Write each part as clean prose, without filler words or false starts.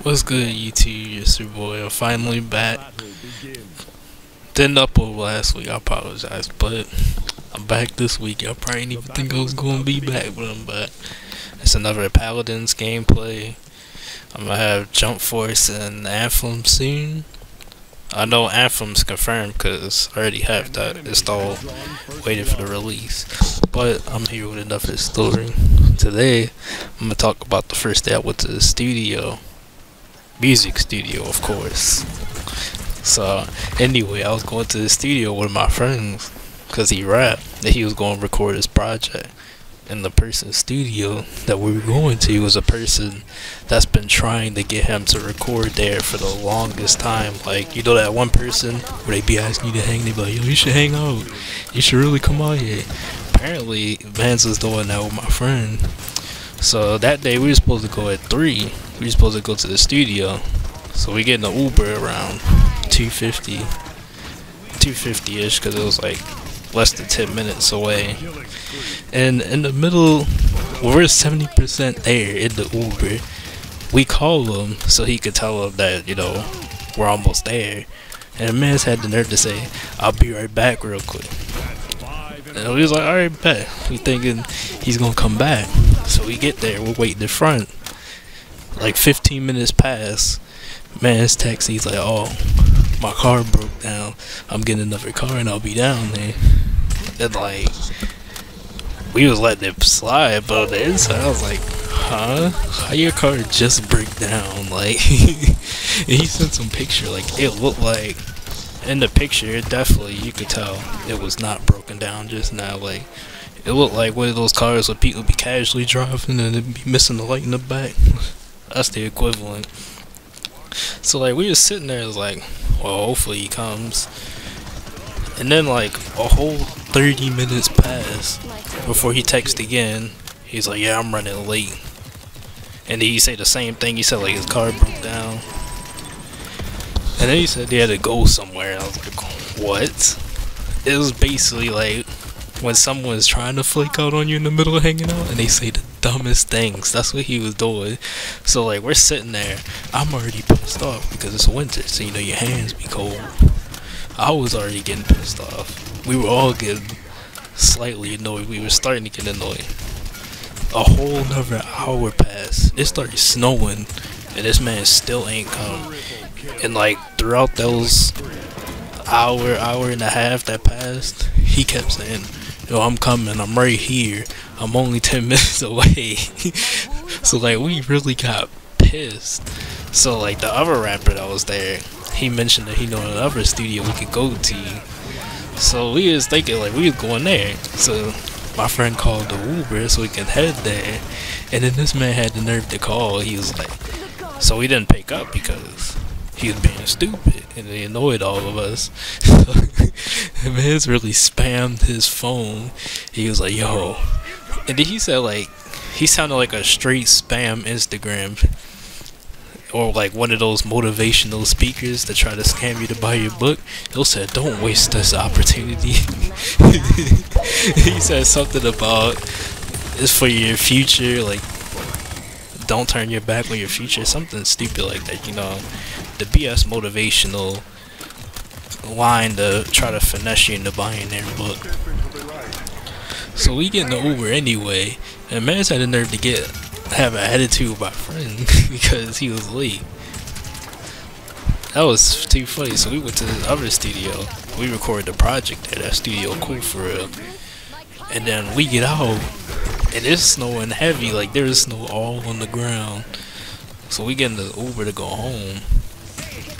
What's good, YouTube? It's your boy. I'm finally back. Didn't upload last week. I apologize, but I'm back this week. Y'all probably didn't even think I was gonna be back, but I'm back. It's another Paladins gameplay. I'm gonna have Jump Force and Anthem soon. I know Anthem's confirmed because I already have that installed, waiting for the release. But I'm here with another story. Today, I'm gonna talk about the first day I went to the studio. Music studio, of course. So anyway, I was going to the studio with my friends because he rapped that he was going to record his project, and the person's studio that we were going to was a person that's been trying to get him to record there for the longest time. Like, you know that one person where they be asking you to hang, they be like, yo, you should hang out, you should really come out here. Apparently Vance was doing that with my friend. So that day we were supposed to go at 3. We were supposed to go to the studio. So we get in the Uber around 250-ish, because it was like less than 10 minutes away. And in the middle, well, we're 70% there in the Uber. We call him so he could tell him that, you know, we're almost there. And the man's had the nerve to say, I'll be right back real quick. And we was like, alright, bet. We thinking he's gonna come back. So we get there, we're waiting in front. Like 15 minutes pass. Man's text, he's like, oh, my car broke down. I'm getting another car and I'll be down there. And like, we was letting it slide, but on the inside I was like, huh? How your car just break down? Like, and he sent some picture, like, it looked like, in the picture, definitely, you could tell it was not broken down just now. Like, it looked like one of those cars where people be casually driving and it'd be missing the light in the back. That's the equivalent. So, like, we just sitting there, like, well, hopefully he comes. And then, like, a whole 30 minutes pass before he texts again. He's like, yeah, I'm running late. And then he said the same thing. He said, like, his car broke down. And then he said they had to go somewhere. I was like, what? It was basically like when someone's trying to flake out on you in the middle of hanging out and they say the dumbest things. That's what he was doing. So like, we're sitting there. I'm already pissed off because it's winter, so you know your hands be cold. I was already getting pissed off. We were all getting slightly annoyed. We were starting to get annoyed. A whole nother hour passed. It started snowing and this man still ain't come. And like throughout those hour and a half that passed, he kept saying, yo, I'm coming, I'm right here, I'm only 10 minutes away. So like, we really got pissed. So like, the other rapper that was there, he mentioned that he know another studio we could go to. So we was thinking like we was going there. So my friend called the Uber so we can head there. And then this man had the nerve to call. He was like, so we didn't pick up because he was being stupid and it annoyed all of us. The man's really spammed his phone. He was like, yo. And then he said, like, he sounded like a straight spam Instagram, or like one of those motivational speakers that try to scam you to buy your book. He said, don't waste this opportunity. He said something about it's for your future, like, don't turn your back on your future, something stupid like that, you know, the BS motivational line to try to finesse you into buying their book. So we get in the Uber anyway, and man's had the nerve to have an attitude with my friend because he was late. That was too funny. So we went to the other studio. We recorded the project there. That studio cool for real. And then we get out, and it's snowing heavy. Like, there's snow all on the ground. So we get in the Uber to go home,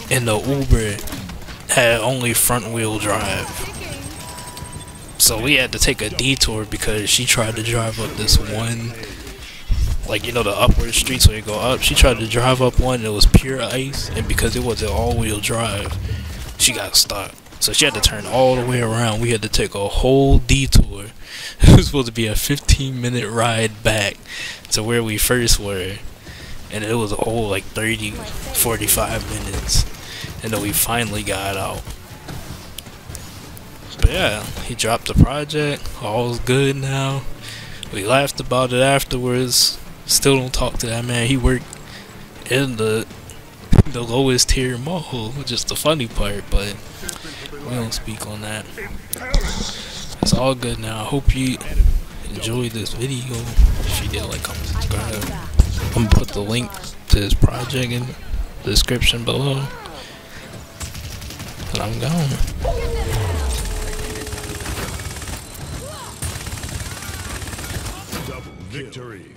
and the Uber had only front wheel drive. So we had to take a detour because she tried to drive up this one, like, you know, the upward streets where you go up. She tried to drive up one and it was pure ice, and because it was an all-wheel drive, she got stuck. So she had to turn all the way around. We had to take a whole detour. It was supposed to be a 15-minute ride back to where we first were, and it was a whole like 30-45 minutes, and then we finally got out. But yeah, he dropped the project, all's good now. We laughed about it afterwards. Still don't talk to that man. He worked in the the lowest tier mode, which is the funny part, but we don't speak on that. It's all good now. I hope you enjoyed this video. If you did, like, comment, subscribe. I'm gonna put the link to this project in the description below. And I'm gone. Victory.